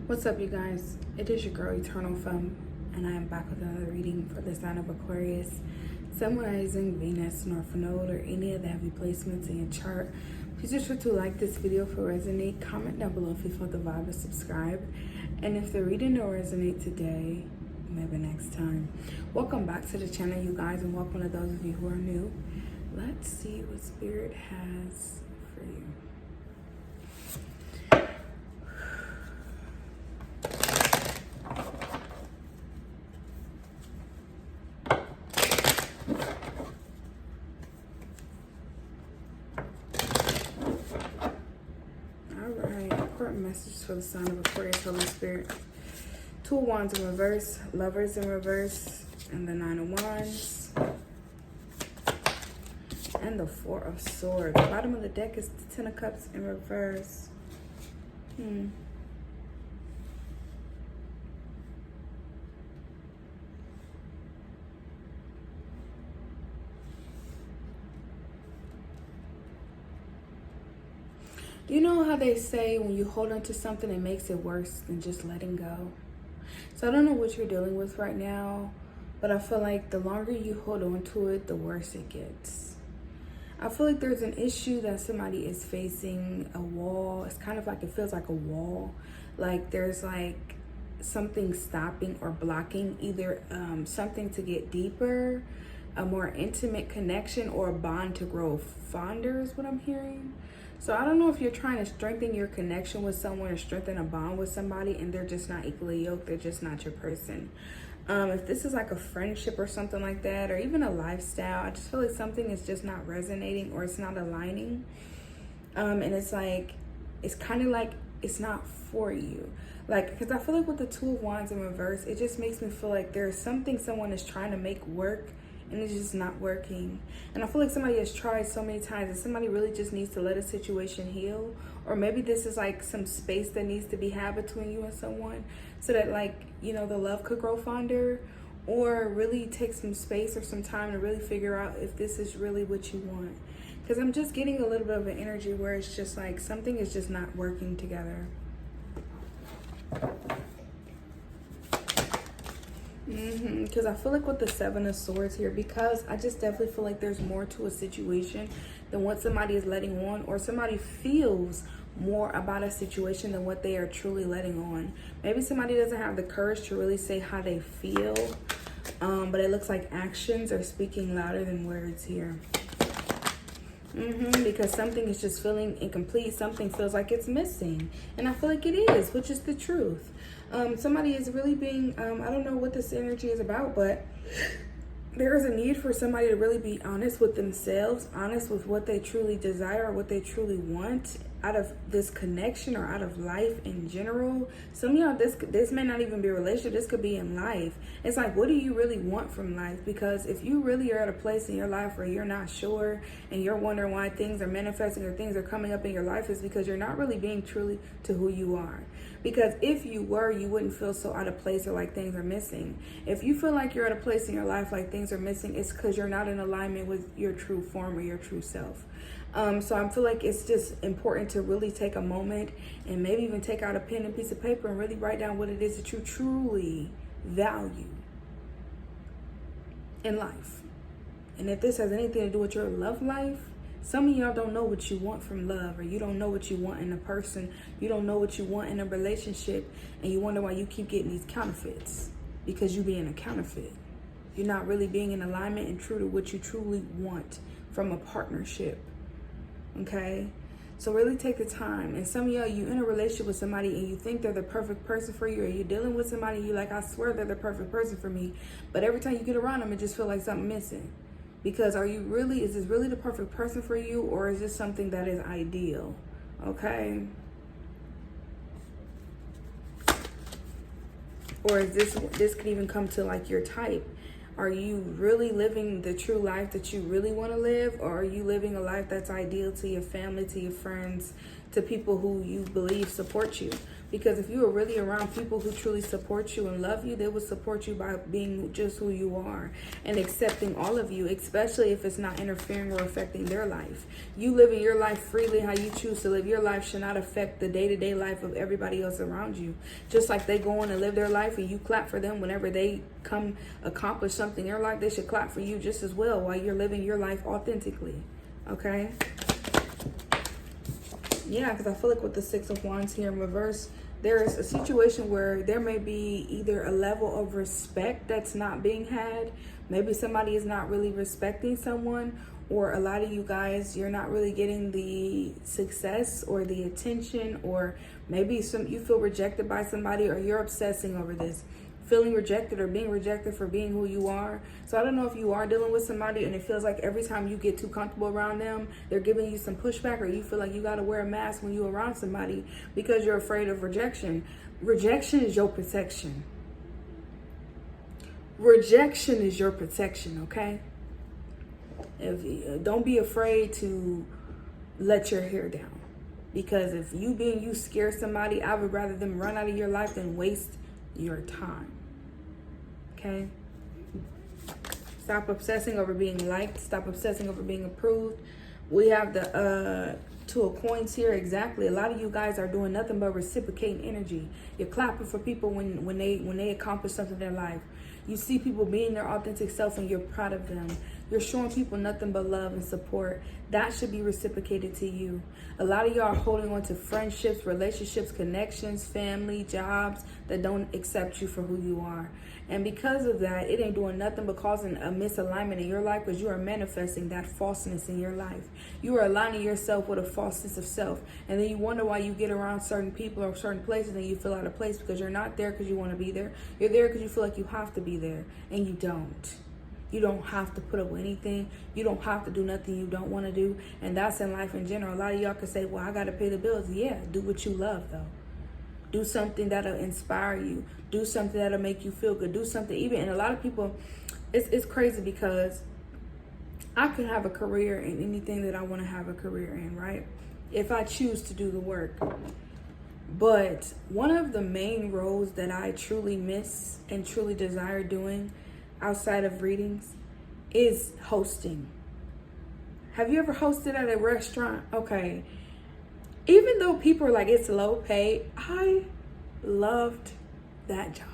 What's up, you guys? It is your girl Eternal Femme, and I am back with another reading for the sign of Aquarius, symbolizing Venus, North Node, or any of the heavy placements in your chart. Please be sure to like this video if it resonate, comment down below if you felt the vibe, and subscribe. And if the reading don't resonate today, maybe next time. Welcome back to the channel, you guys, and welcome to those of you who are new. Let's see what Spirit has for you. Message for the sign of Aquarius, Holy Spirit. Two of Wands in reverse, Lovers in reverse, and the Nine of Wands, and the Four of Swords. The bottom of the deck is the Ten of Cups in reverse. Do you know how they say when you hold on to something, it makes it worse than just letting go? So I don't know what you're dealing with right now, but I feel like the longer you hold on to it, the worse it gets. I feel like there's an issue that somebody is facing, a wall. It's kind of like, it feels like a wall. Like there's like something stopping or blocking either something to get deeper, a more intimate connection, or a bond to grow fonder is what I'm hearing. So I don't know if you're trying to strengthen your connection with someone or strengthen a bond with somebody and they're just not equally yoked. They're just not your person. If this is like a friendship or something like that, or even a lifestyle, I just feel like something is just not resonating or it's not aligning. And it's like, it's kind of like it's not for you. Like, because I feel like with the Two of Wands in reverse, it just makes me feel like there's something someone is trying to make work and it's just not working. And I feel like somebody has tried so many times and somebody really just needs to let a situation heal. Or maybe this is like some space that needs to be had between you and someone so that, like, you know, the love could grow fonder, or really take some space or some time to really figure out if this is really what you want. Because I'm just getting a little bit of an energy where it's just like something is just not working together. Because I feel like with the Seven of Swords here, because I just definitely feel like there's more to a situation than what somebody is letting on, or somebody feels more about a situation than what they are truly letting on. Maybe somebody doesn't have the courage to really say how they feel, but it looks like actions are speaking louder than words here. Because something is just feeling incomplete. Something feels like it's missing. And I feel like it is, which is the truth. Somebody is really being, I don't know what this energy is about, but there is a need for somebody to really be honest with themselves, honest with what they truly desire, what they truly want out of this connection or out of life in general. Some of y'all, this may not even be a relationship. This could be in life. It's like, what do you really want from life? Because if you really are at a place in your life where you're not sure and you're wondering why things are manifesting or things are coming up in your life, is because you're not really being truly to who you are. Because if you were, you wouldn't feel so out of place or like things are missing. If you feel like you're at a place in your life like things are missing, it's because you're not in alignment with your true form or your true self. So I feel like it's just important to really take a moment and maybe even take out a pen and piece of paper and really write down what it is that you truly value in life. And if this has anything to do with your love life, some of y'all don't know what you want from love, or you don't know what you want in a person. You don't know what you want in a relationship, and you wonder why you keep getting these counterfeits, because you being a counterfeit. You're not really being in alignment and true to what you truly want from a partnership. Okay? So really take the time. And some of y'all, you in a relationship with somebody and you think they're the perfect person for you, or you're dealing with somebody and you like, I swear they're the perfect person for me. But every time you get around them, it just feels like something missing. Because is this really the perfect person for you, or is this something that is ideal? Okay? Or is this could even come to like your type. Are you really living the true life that you really want to live? Or are you living a life that's ideal to your family, to your friends, to people who you believe support you. Because if you are really around people who truly support you and love you, they will support you by being just who you are and accepting all of you, especially if it's not interfering or affecting their life. You living your life freely how you choose to live your life should not affect the day-to-day life of everybody else around you. Just like they go on and live their life and you clap for them whenever they come accomplish something in their life, they should clap for you just as well while you're living your life authentically. Okay? Yeah, because I feel like with the Six of Wands here in reverse, there is a situation where there may be either a level of respect that's not being had. Maybe somebody is not really respecting someone, or a lot of you guys, you're not really getting the success or the attention, or maybe you feel rejected by somebody, or you're obsessing over this. Feeling rejected or being rejected for being who you are. So I don't know if you are dealing with somebody and it feels like every time you get too comfortable around them, they're giving you some pushback, or you feel like you got to wear a mask when you're around somebody because you're afraid of rejection. Rejection is your protection. Rejection is your protection, okay? Don't be afraid to let your hair down, because if you scare somebody, I would rather them run out of your life than waste your time. Okay? Stop obsessing over being liked. Stop obsessing over being approved. We have the Two of Coins here. Exactly. A lot of you guys are doing nothing but reciprocating energy. You're clapping for people when they accomplish something in their life. You see people being their authentic self and you're proud of them. You're showing people nothing but love and support. That should be reciprocated to you. A lot of y'all are holding on to friendships, relationships, connections, family, jobs that don't accept you for who you are. And because of that, it ain't doing nothing but causing a misalignment in your life, because you are manifesting that falseness in your life. You are aligning yourself with a falseness of self. And then you wonder why you get around certain people or certain places and you feel out of place, because you're not there because you want to be there. You're there because you feel like you have to be there, and you don't. You don't have to put up with anything. You don't have to do nothing you don't want to do. And that's in life in general. A lot of y'all can say, well, I got to pay the bills. Yeah, do what you love, though. Do something that'll inspire you. Do something that'll make you feel good. Do something even, and a lot of people, it's crazy because I could have a career in anything that I want to have a career in, right? If I choose to do the work. But one of the main roles that I truly miss and truly desire doing outside of readings is hosting. Have you ever hosted at a restaurant? Okay. Even though people are like, it's low pay, I loved that job.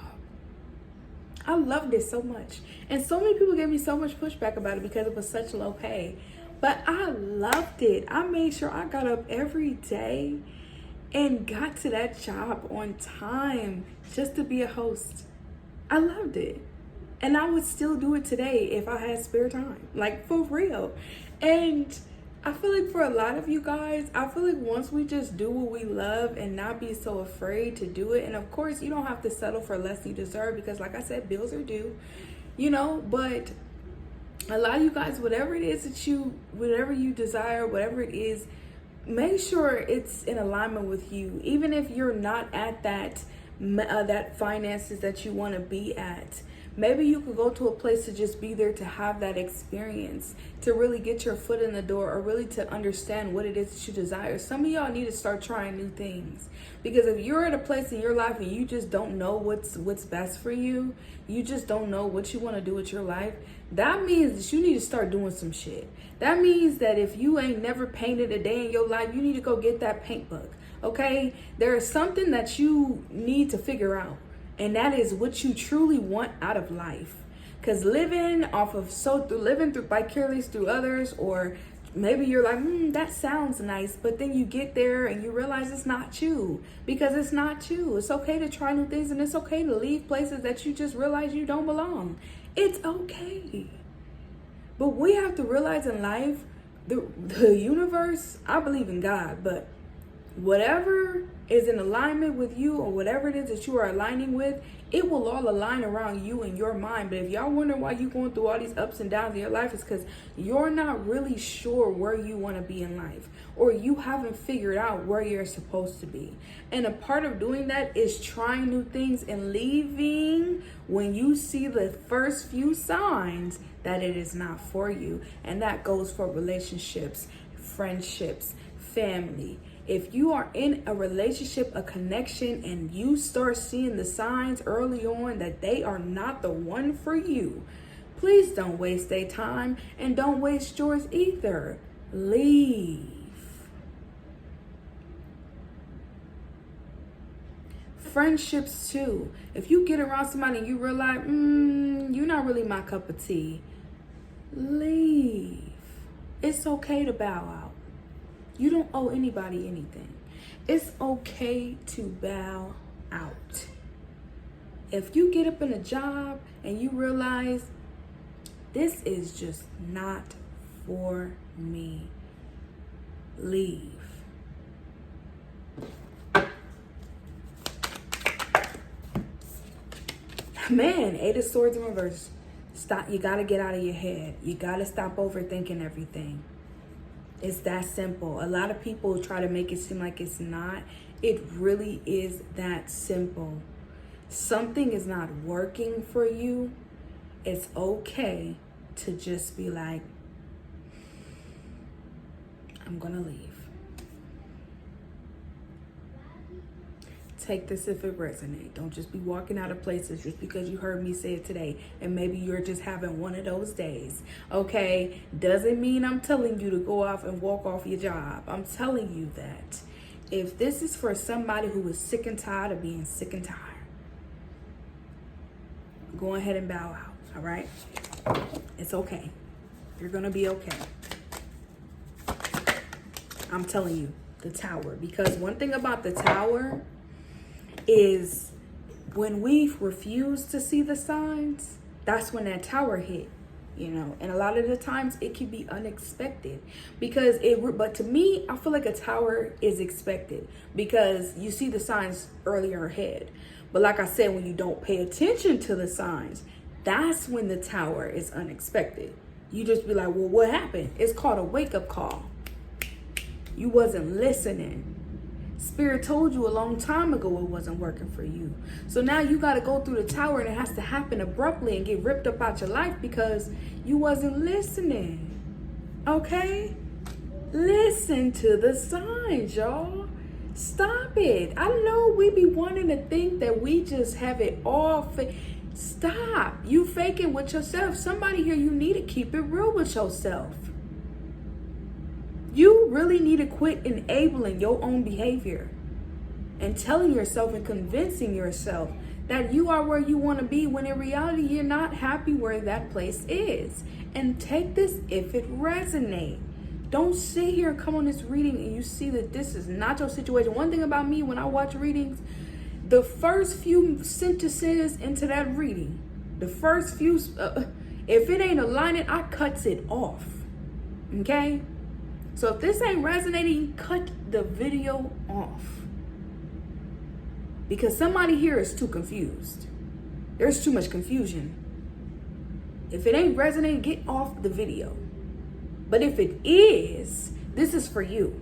I loved it so much. And so many people gave me so much pushback about it because it was such low pay. But I loved it. I made sure I got up every day and got to that job on time just to be a host. I loved it. And I would still do it today if I had spare time. Like, for real. And I feel like for a lot of you guys, I feel like once we just do what we love and not be so afraid to do it. And of course, you don't have to settle for less than you deserve, because like I said, bills are due, you know. But a lot of you guys, whatever it is whatever you desire, whatever it is, make sure it's in alignment with you. Even if you're not at that finances that you want to be at. Maybe you could go to a place to just be there, to have that experience, to really get your foot in the door, or really to understand what it is that you desire. Some of y'all need to start trying new things, because if you're at a place in your life and you just don't know what's best for you, you just don't know what you want to do with your life, that means that you need to start doing some shit. That means that if you ain't never painted a day in your life, you need to go get that paint book. Okay? There is something that you need to figure out. And that is what you truly want out of life. Because living through vicariously through others, or maybe you're like, that sounds nice, but then you get there and you realize it's not you, because it's not you. It's okay to try new things, and it's okay to leave places that you just realize you don't belong. It's okay. But we have to realize in life, the universe, I believe in God, but whatever is in alignment with you, or whatever it is that you are aligning with, it will all align around you and your mind. But if y'all wonder why you're going through all these ups and downs in your life, it's because you're not really sure where you want to be in life, or you haven't figured out where you're supposed to be. And a part of doing that is trying new things and leaving when you see the first few signs that it is not for you. And that goes for relationships, friendships, family, If you are in a relationship, a connection, and you start seeing the signs early on that they are not the one for you, please don't waste their time and don't waste yours either. Leave. Friendships too. If you get around somebody and you realize, you're not really my cup of tea, leave. It's okay to bow out. You don't owe anybody anything. It's okay to bow out. If you get up in a job and you realize this is just not for me, leave. Man, 8 of Swords in reverse. Stop. You got to get out of your head. You got to stop overthinking everything. It's that simple. A lot of people try to make it seem like it's not. It really is that simple. Something is not working for you. It's okay to just be like, I'm going to leave. Take this if it resonates. Don't just be walking out of places just because you heard me say it today and maybe you're just having one of those days. Okay? Doesn't mean I'm telling you to go off and walk off your job. I'm telling you that if this is for somebody who is sick and tired of being sick and tired, go ahead and bow out. All right? It's okay. You're going to be okay. I'm telling you, the Tower. Because one thing about the Tower is when we refuse to see the signs, that's when that Tower hit, you know. And a lot of the times it can be unexpected because but to me, I feel like a Tower is expected because you see the signs earlier ahead. But like I said, when you don't pay attention to the signs, that's when the Tower is unexpected. You just be like, well, what happened? It's called a wake-up call. You wasn't listening. Spirit told you a long time ago it wasn't working for you. So now you got to go through the Tower and it has to happen abruptly and get ripped up out your life because you wasn't listening. Okay? Listen to the signs, y'all. Stop it. I know we be wanting to think that we just have it all. Stop. You faking with yourself. Somebody here, you need to keep it real with yourself. You really need to quit enabling your own behavior and telling yourself and convincing yourself that you are where you want to be when in reality you're not happy where that place is. And take this if it resonates. Don't sit here and come on this reading and you see that this is not your situation. One thing about me when I watch readings, the first few sentences into that reading, the first few, if it ain't aligning, I cuts it off. Okay? So if this ain't resonating, cut the video off. Because somebody here is too confused. There's too much confusion. If it ain't resonating, get off the video. But if it is, this is for you.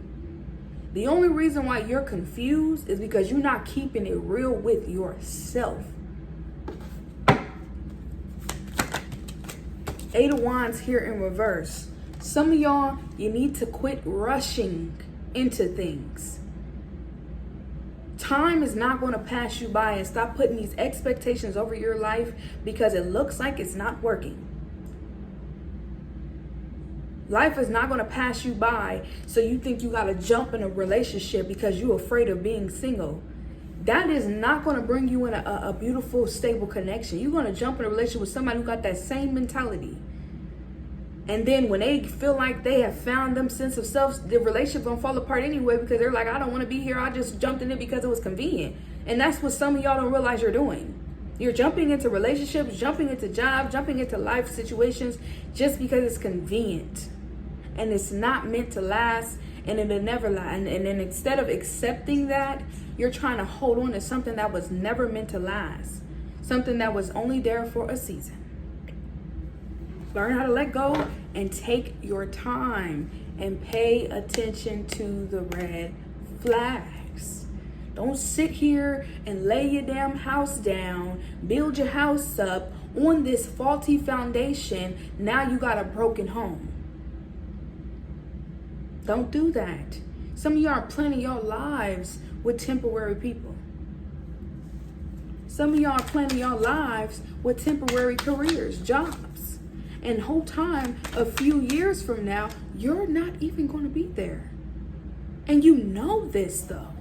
The only reason why you're confused is because you're not keeping it real with yourself. 8 of Wands here in reverse. Some of y'all, you need to quit rushing into things. Time is not going to pass you by, and stop putting these expectations over your life because it looks like it's not working. Life is not going to pass you by, so you think you got to jump in a relationship because you're afraid of being single. That is not going to bring you in a beautiful, stable connection. You're going to jump in a relationship with somebody who got that same mentality. And then when they feel like they have found them sense of self, the relationship gonna fall apart anyway because they're like, I don't want to be here. I just jumped in it because it was convenient. And that's what some of y'all don't realize you're doing. You're jumping into relationships, jumping into jobs, jumping into life situations just because it's convenient. And it's not meant to last, and it'll never last. And then instead of accepting that, you're trying to hold on to something that was never meant to last. Something that was only there for a season. Learn how to let go and take your time and pay attention to the red flags. Don't sit here and lay your damn house down, build your house up on this faulty foundation. Now you got a broken home. Don't do that. Some of y'all are planning your lives with temporary people. Some of y'all are planning your lives with temporary careers, jobs. And whole time, a few years from now, you're not even going to be there. And you know this though.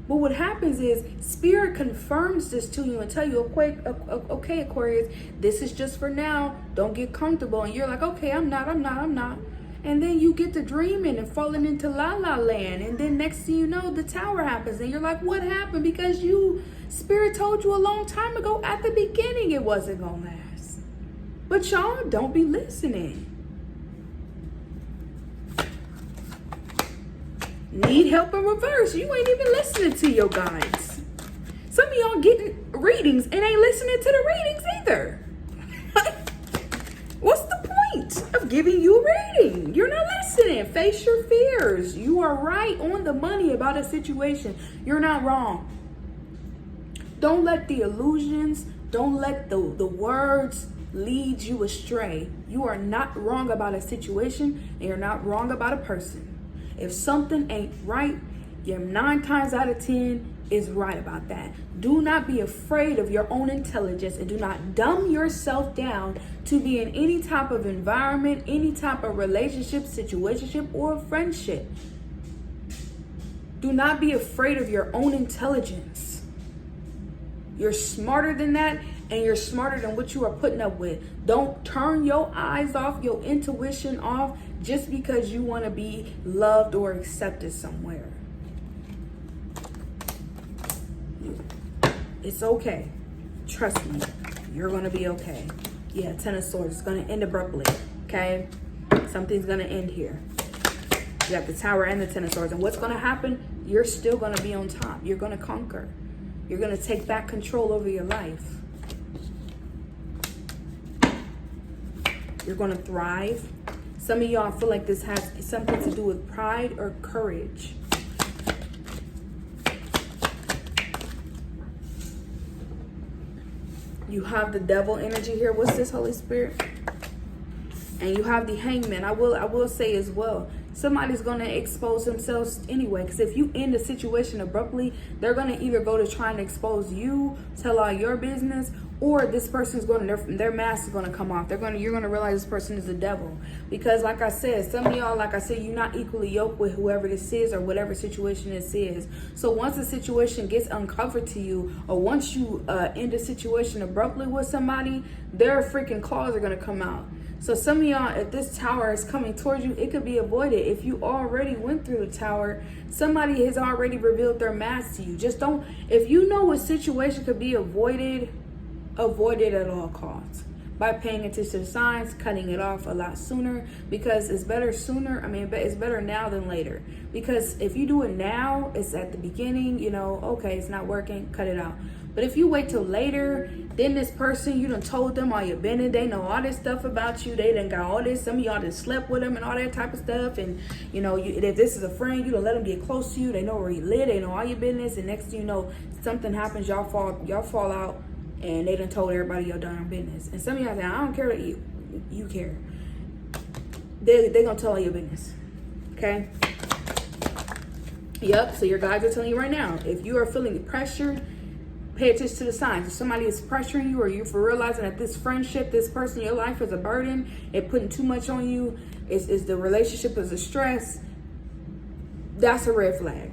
But what happens is Spirit confirms this to you and tell you, okay, Aquarius, this is just for now. Don't get comfortable. And you're like, okay, I'm not. And then you get to dreaming and falling into la la land. And then next thing you know, the tower happens. And you're like, what happened? Because Spirit told you a long time ago at the beginning it wasn't going to last. But y'all don't be listening. Need help in reverse. You ain't even listening to your guides. Some of y'all getting readings and ain't listening to the readings either. What's the point of giving you a reading? You're not listening. Face your fears. You are right on the money about a situation. You're not wrong. Don't let the illusions, don't let the words lead you astray. You are not wrong about a situation and you're not wrong about a person. If something ain't right, you're 9 times out of 10 is right about that. Do not be afraid of your own intelligence and do not dumb yourself down to be in any type of environment, any type of relationship, situationship, or friendship. Do not be afraid of your own intelligence. You're smarter than that, and you're smarter than what you are putting up with. Don't turn your eyes off, your intuition off, just because you want to be loved or accepted somewhere. It's okay. Trust me. You're going to be okay. Yeah, 10 of Swords. It's going to end abruptly. Okay? Something's going to end here. You got the Tower and the 10 of Swords. And what's going to happen? You're still going to be on top. You're going to conquer. You're going to take back control over your life. You're going to thrive. Some of y'all feel like this has something to do with pride or courage. You have the Devil energy here. What's this, Holy Spirit? And you have the Hangman. I will say as well, somebody's going to expose themselves anyway. Because if you end the situation abruptly, they're going to either go to try and expose you, tell all your business, or this person's going to, their mask is going to come off. You're going to realize this person is a devil. Because like I said, some of y'all, like I said, you're not equally yoked with whoever this is or whatever situation this is. So once the situation gets uncovered to you, or once you end a situation abruptly with somebody, their freaking claws are going to come out. So some of y'all, if this tower is coming towards you, it could be avoided. If you already went through the tower, somebody has already revealed their mask to you. Just don't, if you know a situation could be avoided, avoid it at all costs. By paying attention to the signs, cutting it off a lot sooner, because it's better sooner. I mean, it's better now than later. Because if you do it now, it's at the beginning, you know, okay, it's not working, cut it out. But if you wait till later, then this person, you done told them all your business, they know all this stuff about you, they done got all this, some of y'all done slept with them and all that type of stuff, and you know, if this is a friend, you don't let them get close to you, they know where you live, they know all your business, and next thing you know, something happens, y'all fall out, and they done told everybody your darn business. And some of y'all say, I don't care that you care. They gonna tell all your business, okay? Yep, so your guides are telling you right now, if you are feeling pressured, pay attention to the signs. If somebody is pressuring you, or you're for realizing that this friendship, this person in your life is a burden, it putting too much on you, is the relationship is a stress, that's a red flag.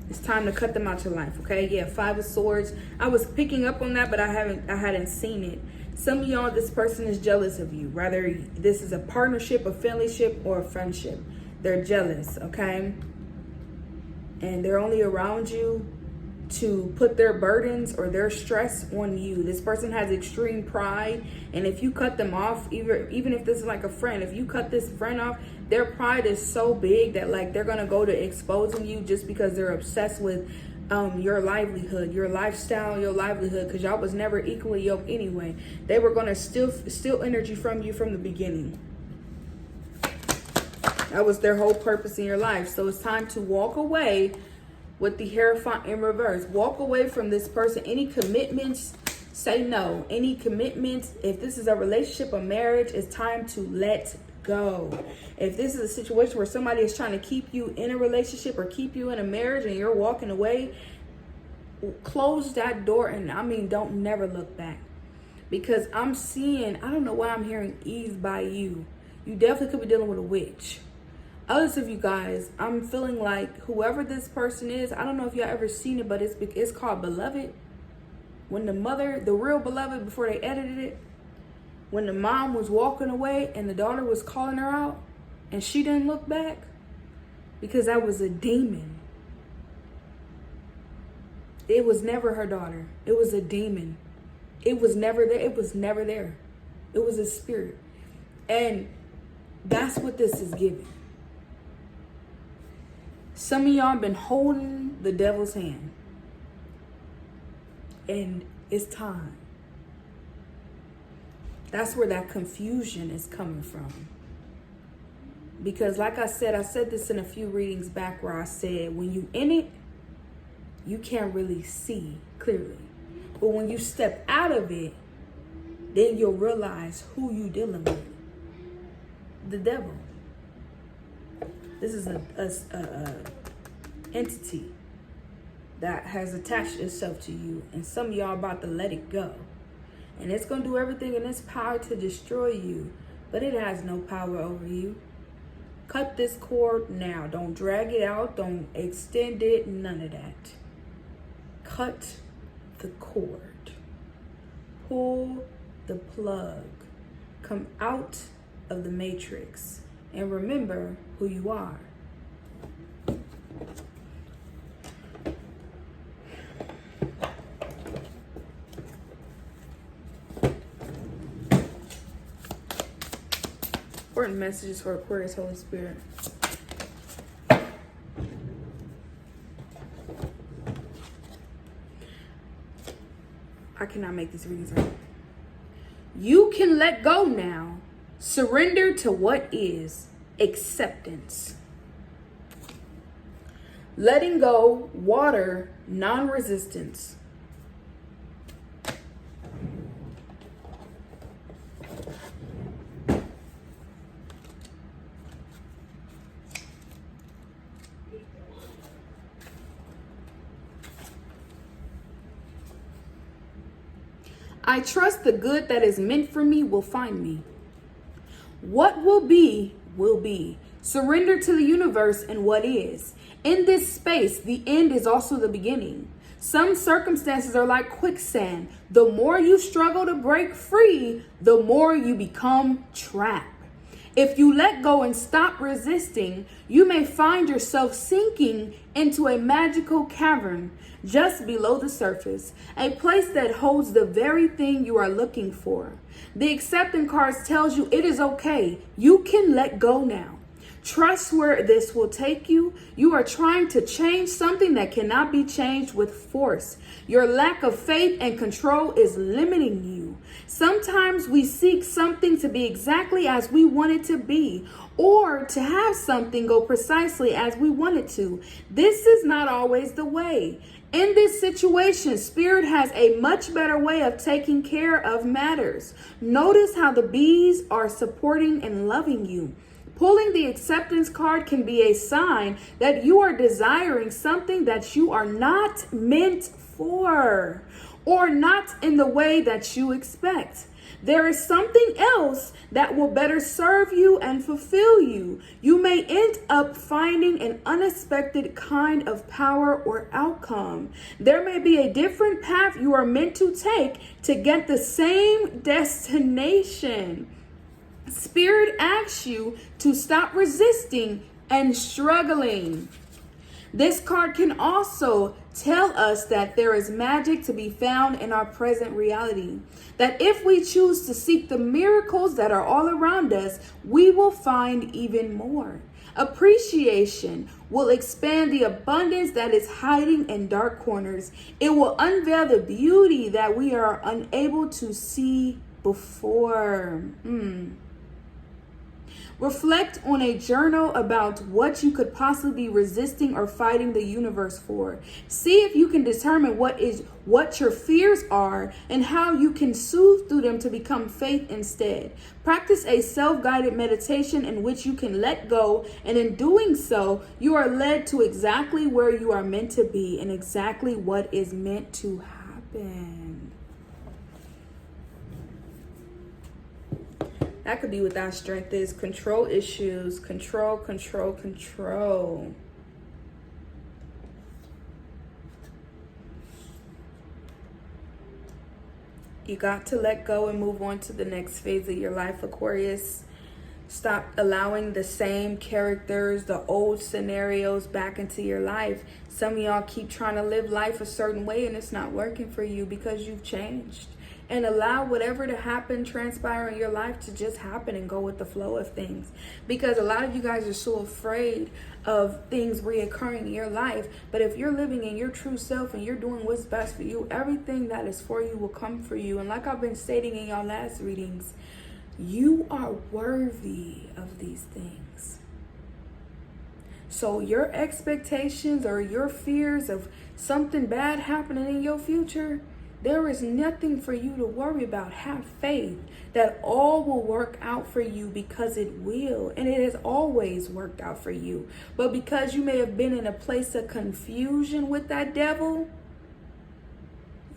It's time to cut them out your life, okay? Yeah, 5 of Swords. I was picking up on that, but I hadn't seen it. Some of y'all, this person is jealous of you. Whether this is a partnership, a fellowship, or a friendship. They're jealous, okay? And they're only around you to put their burdens or their stress on you. This person has extreme pride, and if you cut them off, even if this is like a friend, if you cut this friend off, their pride is so big that like they're gonna go to exposing you just because they're obsessed with your livelihood, your lifestyle, your livelihood, because y'all was never equally yoked anyway. They were gonna steal energy from you from the beginning. That was their whole purpose in your life. So it's time to walk away with the Hierophant in reverse. Walk away from this person. Any commitments, say no. Any commitments, if this is a relationship, a marriage, it's time to let go. If this is a situation where somebody is trying to keep you in a relationship or keep you in a marriage and you're walking away, close that door, and I mean, don't never look back. Because I'm seeing, I don't know why I'm hearing ease by you. You definitely could be dealing with a witch. Others of you guys, I'm feeling like whoever this person is, I don't know if y'all ever seen it, but it's called Beloved. When the mother, the real Beloved, before they edited it, when the mom was walking away and the daughter was calling her out and she didn't look back, because that was a demon. It was never her daughter. It was a demon. It was never there. It was never there. It was a spirit. And that's what this is giving. Some of y'all been holding the devil's hand. And it's time. That's where that confusion is coming from. Because like I said this in a few readings back where I said, when you in it, you can't really see clearly. But when you step out of it, then you'll realize who you dealing with. The devil. This is a entity that has attached itself to you, and some of y'all about to let it go. And it's going to do everything in its power to destroy you, but it has no power over you. Cut this cord now. Don't drag it out. Don't extend it. None of that. Cut the cord. Pull the plug. Come out of the matrix and remember who you are. Important messages for Aquarius Holy Spirit. I cannot make these readings right. You can let go now. Surrender to what is. Acceptance. Letting go. Water. Non-resistance. I trust the good that is meant for me will find me. What will be, will be. Surrender to the universe and what is. In this space, the end is also the beginning. Some circumstances are like quicksand. The more you struggle to break free, the more you become trapped. If you let go and stop resisting, you may find yourself sinking into a magical cavern just below the surface, a place that holds the very thing you are looking for. The acceptance cards tells you it is okay. You can let go now. Trust where this will take you. You are trying to change something that cannot be changed with force. Your lack of faith and control is limiting you. Sometimes we seek something to be exactly as we want it to be, or to have something go precisely as we want it to. This is not always the way. In this situation, Spirit has a much better way of taking care of matters. Notice how the bees are supporting and loving you. Pulling the acceptance card can be a sign that you are desiring something that you are not meant for, or not in the way that you expect. There is something else that will better serve you and fulfill you. You may end up finding an unexpected kind of power or outcome. There may be a different path you are meant to take to get the same destination. Spirit asks you to stop resisting and struggling. This card can also tell us that there is magic to be found in our present reality. That if we choose to seek the miracles that are all around us, we will find even more. Appreciation will expand the abundance that is hiding in dark corners. It will unveil the beauty that we are unable to see before. Reflect on a journal about what you could possibly be resisting or fighting the universe for. See if you can determine what your fears are and how you can soothe through them to become faith instead. Practice a self-guided meditation in which you can let go, and in doing so, you are led to exactly where you are meant to be and exactly what is meant to happen. That could be what that strength is. Control issues. Control, control, control. You got to let go and move on to the next phase of your life, Aquarius. Stop allowing the same characters, the old scenarios back into your life. Some of y'all keep trying to live life a certain way and it's not working for you because you've changed. And allow whatever to happen, transpire in your life to just happen and go with the flow of things. Because a lot of you guys are so afraid of things reoccurring in your life. But if you're living in your true self and you're doing what's best for you, everything that is for you will come for you. And like I've been stating in y'all last readings, you are worthy of these things. So your expectations or your fears of something bad happening in your future, there is nothing for you to worry about. Have faith that all will work out for you because it will. And it has always worked out for you. But because you may have been in a place of confusion with that devil,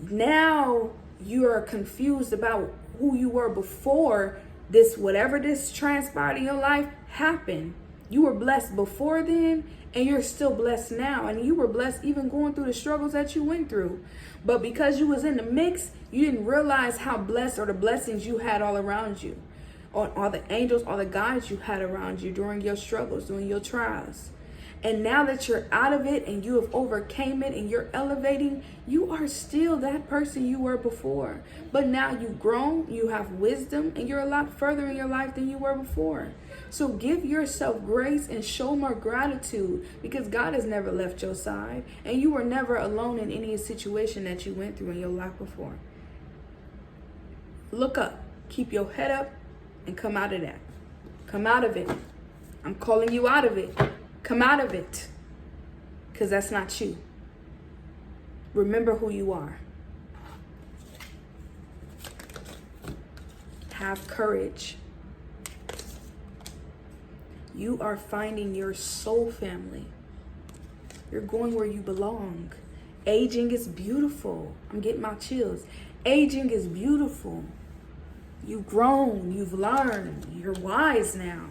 now you are confused about who you were before this, whatever this transpired in your life happened. You were blessed before then, and you're still blessed now. And you were blessed even going through the struggles that you went through. But because you was in the mix, you didn't realize how blessed or the blessings you had all around you. Or all the angels, all the guides you had around you during your struggles, during your trials. And now that you're out of it and you have overcame it and you're elevating, you are still that person you were before. But now you've grown, you have wisdom, and you're a lot further in your life than you were before. So give yourself grace and show more gratitude, because God has never left your side and you were never alone in any situation that you went through in your life before. Look up, keep your head up, and come out of that. Come out of it. I'm calling you out of it. Come out of it, because that's not you. Remember who you are. Have courage. You are finding your soul family. You're going where you belong. Aging is beautiful. I'm getting my chills. Aging is beautiful. You've grown. You've learned. You're wise now.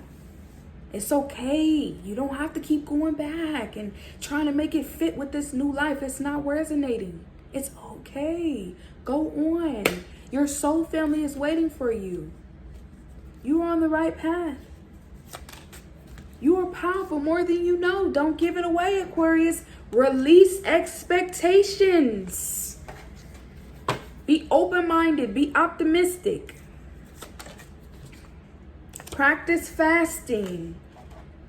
It's okay. You don't have to keep going back and trying to make it fit with this new life. It's not resonating. It's okay. Go on. Your soul family is waiting for you. You are on the right path. You are powerful more than you know. Don't give it away, Aquarius. Release expectations. Be open-minded. Be optimistic. Practice fasting.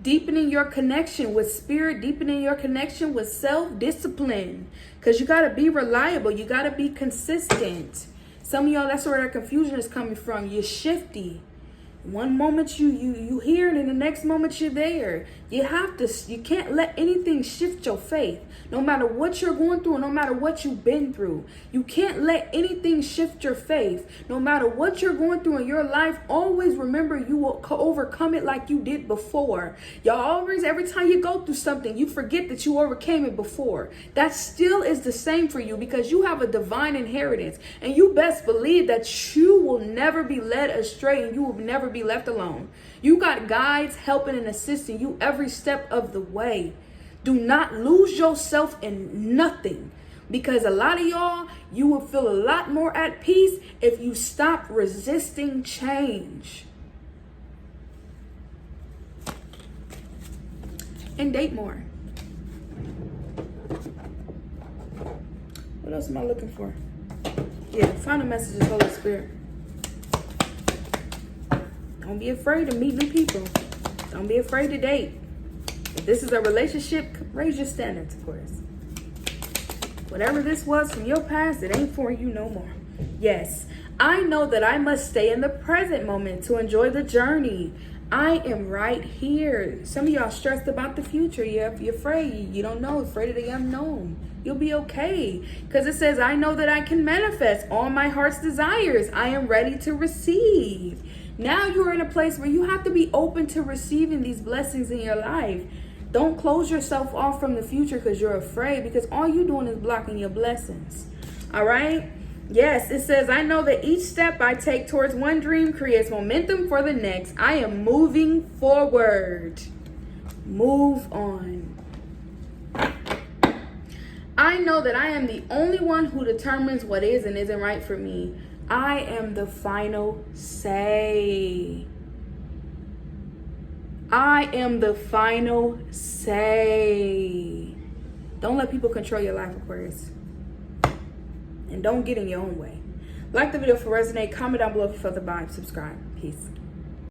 Deepening your connection with spirit. Deepening your connection with self-discipline. Because you got to be reliable. You got to be consistent. Some of y'all, that's where that confusion is coming from. You're shifty. One moment you here, and then the next moment you're there. You can't let anything shift your faith. No matter what you're going through, no matter what you've been through. You can't let anything shift your faith. No matter what you're going through in your life, always remember you will overcome it like you did before. Y'all always, every time you go through something, you forget that you overcame it before. That still is the same for you, because you have a divine inheritance. And you best believe that you will never be led astray, and you will never be left alone. You got guides helping and assisting you every step of the way. Do not lose yourself in nothing, because a lot of y'all, you will feel a lot more at peace if you stop resisting change. And date more. What else am I looking for? Yeah, find a message of Holy Spirit. Don't be afraid to meet new people. Don't be afraid to date. If this is a relationship, raise your standards, of course. Whatever this was from your past, it ain't for you no more. Yes, I know that I must stay in the present moment to enjoy the journey. I am right here. Some of y'all stressed about the future. You're afraid. You don't know. Afraid of the unknown. You'll be okay. Because it says, I know that I can manifest all my heart's desires. I am ready to receive. Now you're in a place where you have to be open to receiving these blessings in your life. Don't close yourself off from the future because you're afraid, because all you're doing is blocking your blessings. All right? Yes, it says, I know that each step I take towards one dream creates momentum for the next. I am moving forward. Move on. I know that I am the only one who determines what is and isn't right for me. I am the final say. I am the final say. Don't let people control your life, Aquarius. And don't get in your own way. Like the video for resonate. Comment down below if you felt the vibe. Subscribe. Peace.